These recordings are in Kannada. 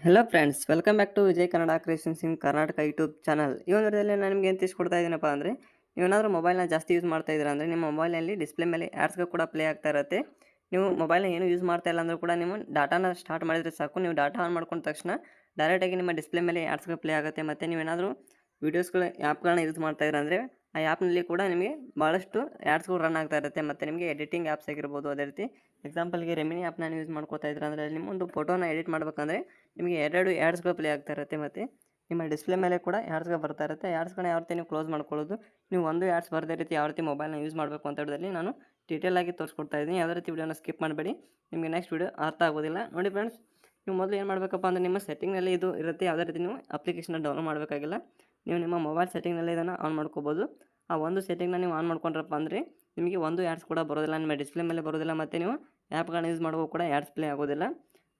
Hello friends, welcome back to Vijay Kannada creations in Karnataka YouTube channel. ಈ ಒಂದು ವಿಡಿಯೋದಲ್ಲಿ ನಾನು ನಿಮಗೆ ಏನು ತಿಳಿಸ್ಕೊಡ್ತಾ ಇದ್ದೀನಪ್ಪ ಅಂದರೆ, ನೀವೇನಾದರೂ ಮೊಬೈಲ್ನ ಜಾಸ್ತಿ ಯೂಸ್ ಮಾಡ್ತಾ ಇದ್ದೀರಾ ಅಂದರೆ ನಿಮ್ಮ ಮೊಬೈಲ್ನಲ್ಲಿ ಡಿಸ್ಪ್ಲೇ ಮೇಲೆ ಆ್ಯಡ್ಸ್ಗಳು ಕೂಡ ಪ್ಲೇ ಆಗ್ತಾ ಇರುತ್ತೆ. ನೀವು ಮೊಬೈಲ್ನ ಏನು ಯೂಸ್ ಮಾಡ್ತಾ ಇಲ್ಲ ಅಂದರೂ ಕೂಡ ನೀವು ಡಾಟಾನ ಸ್ಟಾರ್ಟ್ ಮಾಡಿದರೆ ಸಾಕು, ನೀವು ಡಾಟಾ ಆನ್ ಮಾಡ್ಕೊಂಡ ತಕ್ಷಣ ಡೈರೆಕ್ಟಾಗಿ ನಿಮ್ಮ ಡಿಸ್ಪ್ಲೇ ಮೇಲೆ ಆ್ಯಡ್ಸ್ಗಳು ಪ್ಲೇ ಆಗುತ್ತೆ. ಮತ್ತು ನೀವೇನಾದರೂ ವೀಡಿಯೋಸ್ಗಳ ಆ್ಯಪ್ಗಳನ್ನ ಯೂಸ್ ಮಾಡ್ತಾ ಇದ್ದೀರಾ ಅಂದರೆ ಆ ಆ್ಯಪ್ನಲ್ಲಿ ಕೂಡ ನಿಮಗೆ ಭಾಳಷ್ಟು ಆ್ಯಡ್ಸ್ಗಳು ರನ್ ಆಗ್ತಾ ಇರುತ್ತೆ. ಮತ್ತು ನಿಮಗೆ ಎಡಿಟಿಂಗ್ ಆ್ಯಪ್ಸ್ ಆಗಿರ್ಬೋದು, ಅದೇ ರೀತಿ ಎಕ್ಸಾಂಪಲ್ಗೆ ರೆಮಿನಿ ಆ್ಯಪ್ನ ಯೂಸ್ ಮಾಡ್ಕೋತಾ ಇದ್ದೀರಾ ಅಂದರೆ ನಿಮ್ಮ ಒಂದು ಫೋಟೋನ ಎಡಿಟ್ ಮಾಡಬೇಕಂದ್ರೆ ನಿಮಗೆ ಎರಡೆರಡು ಆ್ಯಡ್ಸ್ಗಳು ಪ್ಲೇ ಆಗ್ತಾ ಇರುತ್ತೆ. ಮತ್ತು ನಿಮ್ಮ ಡಿಸ್ಪ್ಲೇ ಮೇಲೆ ಕೂಡ ಆ್ಯಡ್ಸ್ಗಳು ಬರ್ತಾ ಇರುತ್ತೆ. ಆ್ಯಡ್ಸ್ಗಳನ್ನ ಯಾವ ರೀತಿ ನೀವು ಕ್ಲೋಸ್ ಮಾಡ್ಕೊಳ್ಳೋದು, ನೀವು ಒಂದು ಆ್ಯಡ್ಸ್ ಬರದೇ ರೀತಿ ಯಾವ ರೀತಿ ಮೊಬೈಲ್ನ ಯೂಸ್ ಮಾಡಬೇಕು ಅಂತ ಹೇಳೋದ್ರಲ್ಲಿ ನಾನು ಡೀಟೇಲ್ ಆಗಿ ತೋರಿಸ್ಕೊಡ್ತಾ ಇದ್ದೀನಿ. ಯಾವುದೇ ರೀತಿ ವಿಡಿಯೋನ ಸ್ಕಿಪ್ ಮಾಡಬೇಡಿ, ನಿಮಗೆ ನೆಕ್ಸ್ಟ್ ವಿಡಿಯೋ ಅರ್ಥ ಆಗೋದಿಲ್ಲ. ನೋಡಿ ಫ್ರೆಂಡ್ಸ್, ನೀವು ಮೊದಲು ಏನು ಮಾಡಬೇಕಪ್ಪ ಅಂದರೆ ನಿಮ್ಮ ಸೆಟ್ಟಿಂಗ್ನಲ್ಲಿ ಇದು ಇರುತ್ತೆ. ಯಾವುದೇ ರೀತಿ ನೀವು ಅಪ್ಲಿಕೇಶನ್ನ ಡೌನ್ಲೋಡ್ ಮಾಡಬೇಕಾಗಿಲ್ಲ. ನೀವು ನಿಮ್ಮ ಮೊಬೈಲ್ ಸೆಟ್ಟಿಂಗ್ನಲ್ಲಿ ಇದನ್ನು ಆನ್ ಮಾಡ್ಕೋಬೋದು. ಆ ಒಂದು ಸೆಟ್ಟಿಂಗ್ನ ನೀವು ಆನ್ ಮಾಡ್ಕೊಂಡ್ರಪ್ಪ ಅಂದರೆ ನಿಮಗೆ ಒಂದು ಆ್ಯಡ್ಸ್ ಕೂಡ ಬರೋದಿಲ್ಲ, ನಿಮ್ಮ ಡಿಸ್ಪ್ಲೇ ಮೇಲೆ ಬರೋದಿಲ್ಲ. ಮತ್ತು ನೀವು ಆ್ಯಪ್ಗಳನ್ನ ಯೂಸ್ ಮಾಡುವಾಗ ಕೂಡ ಆ್ಯಡ್ಸ್ ಪ್ಲೇ ಆಗೋದಿಲ್ಲ.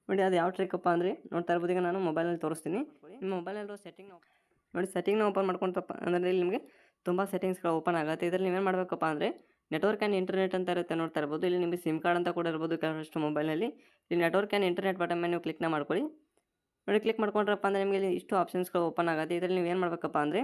ನೋಡಿ, ಅದು ಯಾವ ಟ್ರಿಕ್ಕಪ್ಪ ಅಂದರೆ ನೋಡ್ತಾ ಇರ್ಬೋದು. ಈಗ ನಾನು ಮೊಬೈಲಲ್ಲಿ ತೋರಿಸ್ತೀನಿ. ನಿಮ್ಮ ಮೊಬೈಲಲ್ಲಿರೋ ಸೆಟ್ಟಿಂಗ್ನ ನೋಡಿ, ಸೆಟ್ಟಿಂಗ್ನ ಓಪನ್ ಮಾಡ್ಕೊಂತಪ್ಪ ಅಂದರೆ ಇಲ್ಲಿ ನಿಮಗೆ ತುಂಬ ಸೆಟ್ಟಿಂಗ್ಸ್ಗಳು ಓಪನ್ ಆಗುತ್ತೆ. ಇದರಲ್ಲಿ ನೀವೇನು ಮಾಡಬೇಕಪ್ಪ ಅಂದರೆ ನೆಟ್ವರ್ಕ್ ಆ್ಯಂಡ್ ಇಂಟರ್ನೆಟ್ ಅಂತ ಇರುತ್ತೆ, ನೋಡ್ತಾ ಇರ್ಬೋದು. ಇಲ್ಲಿ ನಿಮಗೆ ಸಿಮ್ ಕಾರ್ಡ್ ಅಂತ ಕೂಡ ಇರ್ಬೋದು ಕೆಲವಷ್ಟು ಮೊಬೈಲ್ನಲ್ಲಿ. ಇಲ್ಲಿ ನೆಟ್ವರ್ಕ್ ಆ್ಯಂಡ್ ಇಂಟರ್ನೆಟ್ ಬಟನ್ ಮೇಲೆ ನೀವು ಕ್ಲಿಕ್ನ ಮಾಡ್ಕೊಳ್ಳಿ. ನೋಡಿ, ಕ್ಲಿಕ್ ಮಾಡ್ಕೊಂಡ್ರಪ್ಪ ಅಂದರೆ ನಿಮಗೆ ಇಲ್ಲಿ ಇಷ್ಟು ಆಪ್ಷನ್ಸ್ಗಳು ಓಪನ್ ಆಗುತ್ತೆ. ಇದರಲ್ಲಿ ನೀವು ಏನು ಮಾಡಬೇಕಪ್ಪ ಅಂದರೆ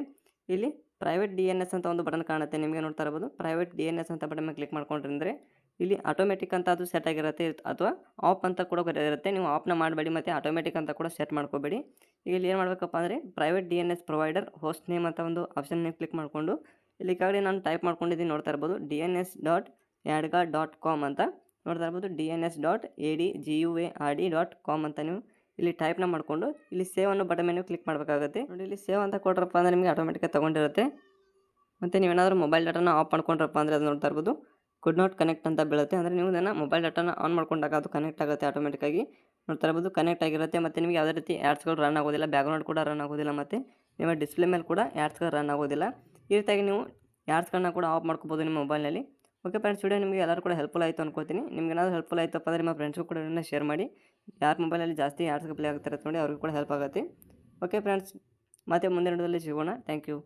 ಇಲ್ಲಿ ಪ್ರೈವೇಟ್ DNS ಅಂತ ಒಂದು ಬಟನ್ ಕಾಣುತ್ತೆ ನಿಮಗೆ, ನೋಡ್ತಾ ಇರ್ಬೋದು. ಪ್ರೈವೇಟ್ DNS ಅಂತ ಬಟನ್ ಮೇಲೆ ಕ್ಲಿಕ್ ಮಾಡ್ಕೊಂಡ್ರೆ ಇಲ್ಲಿ ಆಟೋಮೆಟಿಕ್ ಅಂತ ಅದು ಸೆಟ್ ಆಗಿರುತ್ತೆ, ಅಥವಾ ಆಫ್ ಅಂತ ಕೂಡ ಇರುತ್ತೆ. ನೀವು ಆಫ್ನ ಮಾಡಬೇಡಿ ಮತ್ತು ಆಟೋಮೆಟಿಕ್ ಅಂತ ಕೂಡ ಸೆಟ್ ಮಾಡ್ಕೋಬೇಡಿ. ಈಗ ಇಲ್ಲಿ ಏನು ಮಾಡಬೇಕಪ್ಪ ಅಂದರೆ private DNS provider host name ಅಂತ ಒಂದು ಆಪ್ಷನ್ ನೀವು ಕ್ಲಿಕ್ ಮಾಡಿಕೊಂಡು ಇಲ್ಲಿ ಕೆಳಗಡೆ ನಾನು ಟೈಪ್ ಮಾಡ್ಕೊಂಡಿದ್ದೀನಿ, ನೋಡ್ತಾ ಇರ್ಬೋದು. DNS.adga.com ಅಂತ ನೋಡ್ತಾ ಇರ್ಬೋದು. DNS.adguard.com ಅಂತ ನೀವು ಇಲ್ಲಿ ಟೈಪ್ನ ಮಾಡಿಕೊಂಡು ಇಲ್ಲಿ ಸೇವ್ ಅನ್ನೋ ಬಟನ್ ಮೇಲೆ ಕ್ಲಿಕ್ ಮಾಡಬೇಕಾಗುತ್ತೆ. ನೋಡಿ, ಇಲ್ಲಿ ಸೇವ್ ಅಂತ ಕೊಟ್ರಪ್ಪ ಅಂದರೆ ನಿಮಗೆ ಆಟೋಮೆಟಿಕಾಗಿ ತೊಗೊಂಡಿರುತ್ತೆ. ಮತ್ತು ನೀವೇನಾದರೂ ಮೊಬೈಲ್ ಡಾಟಾನ ಆಫ್ ಮಾಡ್ಕೊಂಡ್ರಪ್ಪ ಅಂದರೆ ಅದು ನೋಡ್ತಾ ಇರ್ಬೋದು ಕುಡ್ ನಾಟ್ ಕನೆಕ್ಟ್ ಅಂತ ಬೀಳುತ್ತೆ. ಅಂದರೆ ನೀವು ಇದನ್ನು ಮೊಬೈಲ್ ಡಾಟಾನ ಆನ್ ಮಾಡ್ಕೊಂಡಾಗ ಅದು ಕನೆಕ್ಟ್ ಆಗುತ್ತೆ ಆಟೋಮೆಟಿಕಾಗಿ, ನೋಡ್ತಾ ಇರ್ಬೋದು. ಕನೆಕ್ಟ್ ಆಗಿರುತ್ತೆ. ಮತ್ತು ನಿಮಗೆ ಯಾವುದೇ ರೀತಿ ಆ್ಯಡ್ಸ್ಗಳು ರನ್ ಆಗೋದಿಲ್ಲ, ಬ್ಯಾಕ್ಗ್ರೌಂಡ್ ಕೂಡ ರನ್ ಆಗೋದಿಲ್ಲ, ಮತ್ತು ನಿಮ್ಮ ಡಿಸ್ಪ್ಲೇ ಮೇಲೆ ಕೂಡ ಆ್ಯಡ್ಸ್ಗಳು ರನ್ ಆಗೋದಿಲ್ಲ. ಈ ರೀತಿಯಾಗಿ ನೀವು ಆ್ಯಡ್ಸ್ಗಳನ್ನ ಕೂಡ ಆಫ್ ಮಾಡ್ಕೋಬೋದು ನಿಮ್ಮ ಮೊಬೈಲ್ನಲ್ಲಿ. ಓಕೆ ಫ್ರೆಂಡ್ಸ್, ವಿಡಿಯೋ ನಿಮಗೆ ಎಲ್ಲರೂ ಕೂಡ ಹೆಲ್ಪ್ಫುಲ್ ಆಯಿತು ಅನ್ಕೋತೀನಿ. ನಿಮ್ಗೆ ಏನಾದರೂ ಹೆಲ್ಪ್ಫುಲ್ ಆಯಿತಪ್ಪ ಅಂದರೆ ನಿಮ್ಮ ಫ್ರೆಂಡ್ಸ್ಗೂ ಕೂಡ ಇದನ್ನು ಶೇರ್ ಮಾಡಿ. ಯಾರ ಮೊಬೈಲಲ್ಲಿ ಜಾಸ್ತಿ ಆ್ಯಡ್ಸ್ಗಳು ಪ್ಲೇ ಆಗ್ತಿರುತ್ತೆ ನೋಡಿ, ಅವ್ರಿಗೂ ಕೂಡ ಹೆಲ್ಪ್ ಆಗುತ್ತೆ. ಓಕೆ ಫ್ರೆಂಡ್ಸ್, ಮತ್ತೆ ಮುಂದಿನ ವಿಡಿಯೋದಲ್ಲಿ ಸಿಗೋಣ. Thank you.